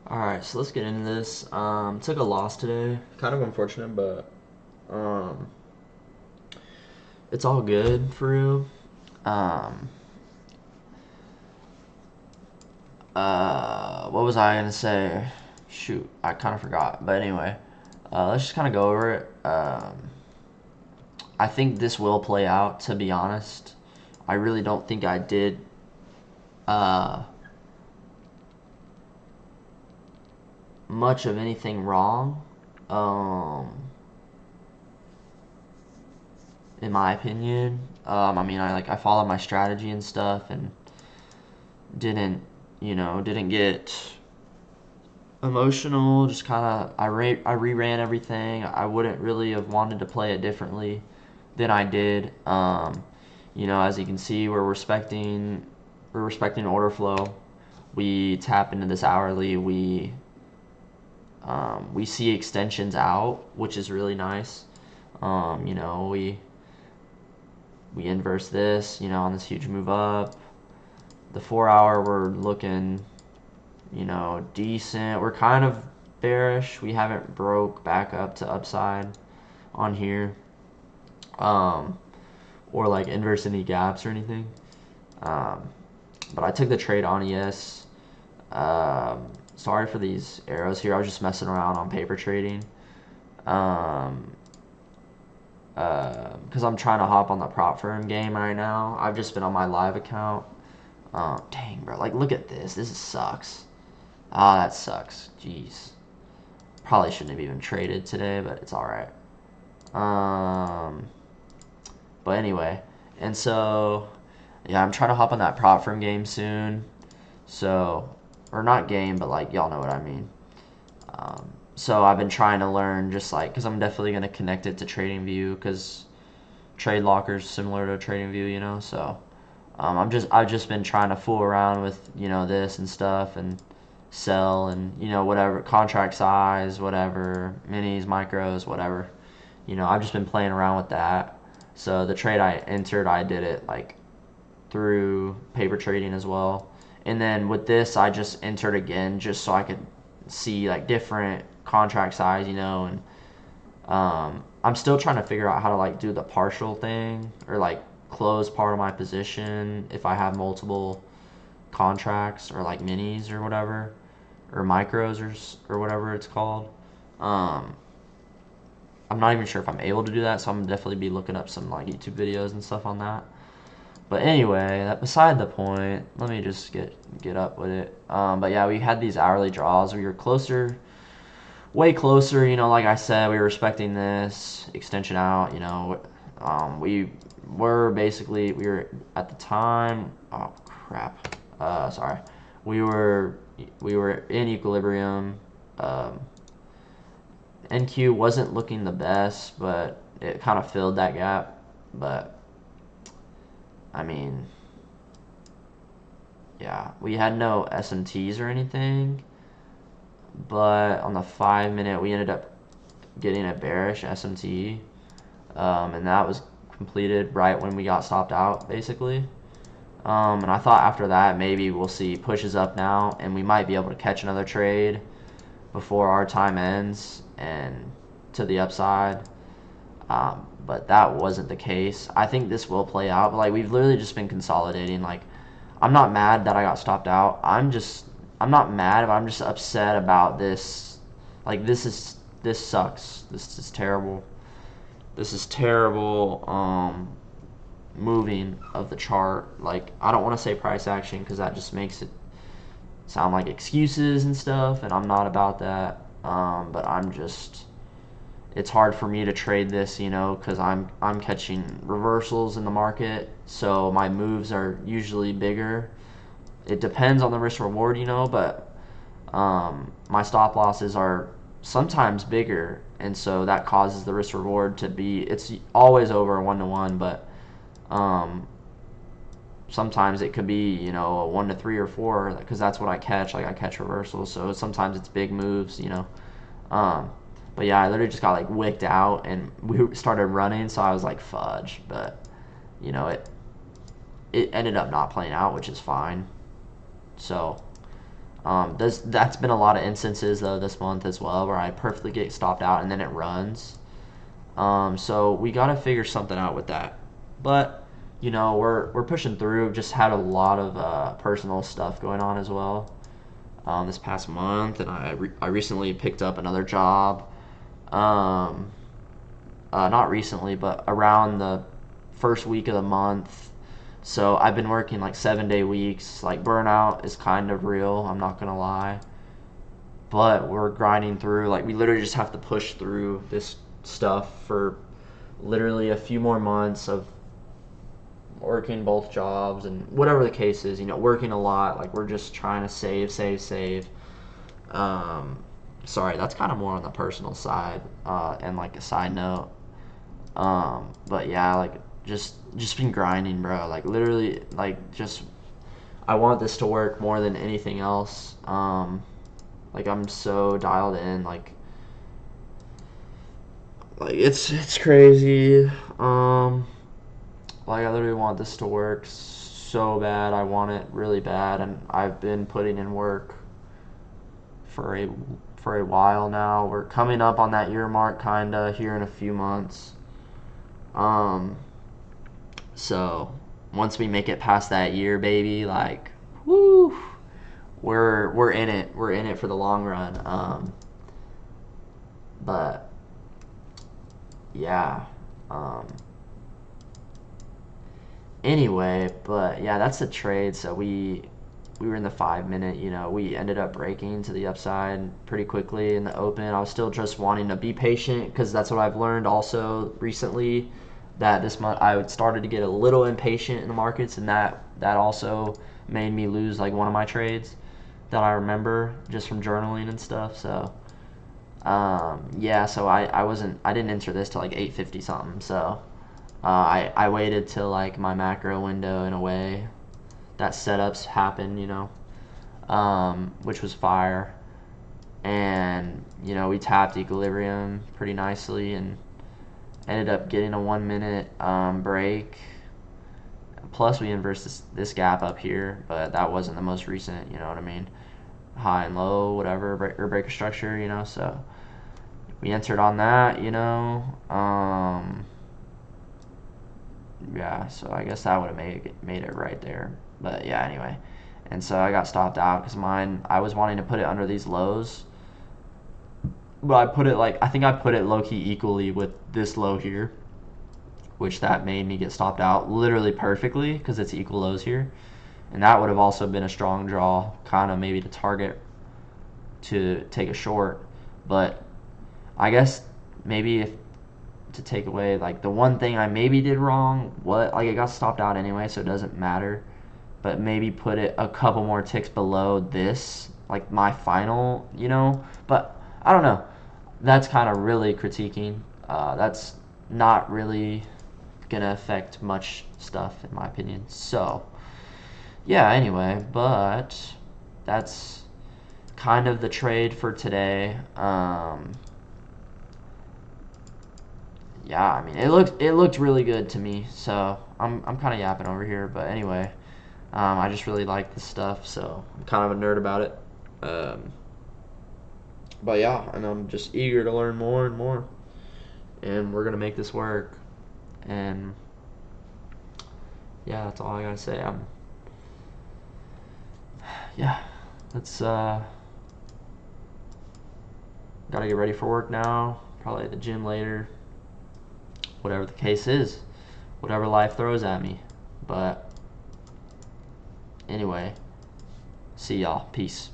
Alright, so let's get into this. Took a loss today. Kind of unfortunate, but um, it's all good for real. Um, what was I gonna say? Shoot, I kind of forgot. But anyway, let's just kind of go over it. I think this will play out, to be honest. I really don't think I did uh, much of anything wrong. Um, in my opinion. I mean, I followed my strategy and stuff, and didn't didn't get emotional. Just kind of I reran everything. I wouldn't really have wanted to play it differently than I did. As you can see, we're respecting order flow. We tap into this hourly. We see extensions out, which is really nice. We inverse this, on this huge move up. The 4 hour, we're looking, decent. We're kind of bearish. We haven't broke back up to upside on here, um, or like inverse any gaps or anything. Um, but I took the trade on ES. Sorry for these arrows here. I was just messing around on paper trading. Um, because I'm trying to hop on the prop firm game right now. I've just been on my live account. Dang, bro. Like, look at this. This sucks. Ah, that sucks. Jeez. Probably shouldn't have even traded today, but it's alright. Um, but anyway. And so, yeah, I'm trying to hop on that prop firm game soon. So, or not game, but like, y'all know what I mean. So I've been trying to learn just like, because I'm definitely going to connect it to TradingView, because Trade Locker's similar to TradingView, so I've just been trying to fool around with this and stuff, and sell, and whatever contract size, whatever minis, micros, whatever. I've just been playing around with that. So the trade I entered, I did it like through paper trading as well. And then with this, I just entered again just so I could see like different contract size, and I'm still trying to figure out how to like do the partial thing, or like close part of my position if I have multiple contracts, or like minis or whatever, or micros, or whatever it's called. Um, I'm not even sure if I'm able to do that, so I'm definitely be looking up some like YouTube videos and stuff on that. But anyway, that beside the point. Let me just get up with it. But yeah, we had these hourly draws. We were closer, way closer. Like I said, we were respecting this extension out. We were at the time. Oh crap. Sorry. We were we were in equilibrium. Um, NQ wasn't looking the best, but it kind of filled that gap. But I mean, yeah, we had no SMTs or anything, but on the 5 minute, we ended up getting a bearish SMT, and that was completed right when we got stopped out, basically. And I thought after that, maybe we'll see pushes up now, and we might be able to catch another trade before our time ends and to the upside. But that wasn't the case. I think this will play out, but like we've literally just been consolidating. Like, I'm not mad that I got stopped out. I'm not mad, but I'm just upset about this. Like, this sucks. This is terrible. This is terrible. Moving of the chart. Like, I don't want to say price action because that just makes it sound like excuses and stuff, and I'm not about that. But it's hard for me to trade this, because I'm catching reversals in the market, so my moves are usually bigger. It depends on the risk reward, but my stop losses are sometimes bigger, and so that causes the risk reward to be, it's always over 1-to-1, but um, sometimes it could be a 1-to-3 or 4, because that's what I catch. Like, I catch reversals, so sometimes it's big moves. Um, but yeah, I literally just got like wicked out, and we started running, so I was like fudge. But it ended up not playing out, which is fine. So That's been a lot of instances though this month as well where I perfectly get stopped out and then it runs. So we got to figure something out with that. But we're pushing through. Just had a lot of personal stuff going on as well this past month, and I recently picked up another job. Not recently, but around the first week of the month. So I've been working like 7-day weeks. Like burnout is kind of real. I'm not gonna lie, but we're grinding through. Like we literally just have to push through this stuff for literally a few more months of working both jobs and whatever the case is, working a lot. Like we're just trying to save. Sorry, that's kind of more on the personal side, and like a side note. But yeah, like just been grinding, bro. Like literally, like just I want this to work more than anything else. Like I'm so dialed in, like it's crazy. Like I literally want this to work so bad. I want it really bad, and I've been putting in work for a while now. We're coming up on that year mark, kinda here in a few months. So once we make it past that year, baby, like, whoo, we're in it. We're in it for the long run. But yeah. Anyway, but yeah, that's the trade. So we were in the 5 minute. We ended up breaking to the upside pretty quickly in the open. I was still just wanting to be patient because that's what I've learned also recently. That this month I started to get a little impatient in the markets, and that also made me lose like one of my trades that I remember just from journaling and stuff. So yeah, so I didn't enter this till like 8:50 something. So I waited till like my macro window in a way that setups happen, which was fire. And we tapped equilibrium pretty nicely and ended up getting a 1 minute break. Plus we inversed this gap up here, but that wasn't the most recent, you know what I mean? High and low, whatever, or breaker structure, so we entered on that, yeah, so I guess that would have made it right there. But yeah, anyway. And so I got stopped out because I was wanting to put it under these lows. But I think I put it low-key equally with this low here, which that made me get stopped out literally perfectly because it's equal lows here. And that would have also been a strong draw, kind of maybe to target to take a short. But I guess maybe if to take away like the one thing I maybe did wrong, like it got stopped out anyway, so it doesn't matter. But maybe put it a couple more ticks below this, like my final, But I don't know. That's kind of really critiquing. That's not really gonna affect much stuff in my opinion. So yeah, anyway, but that's kind of the trade for today. Yeah, I mean it looked really good to me. So I'm kind of yapping over here, but anyway, I just really like this stuff, so I'm kind of a nerd about it. But yeah, and I'm just eager to learn more and more, and we're gonna make this work. And yeah, that's all I gotta say. Yeah, let's gotta get ready for work now. Probably at the gym later. Whatever the case is, whatever life throws at me. But anyway, see y'all. Peace.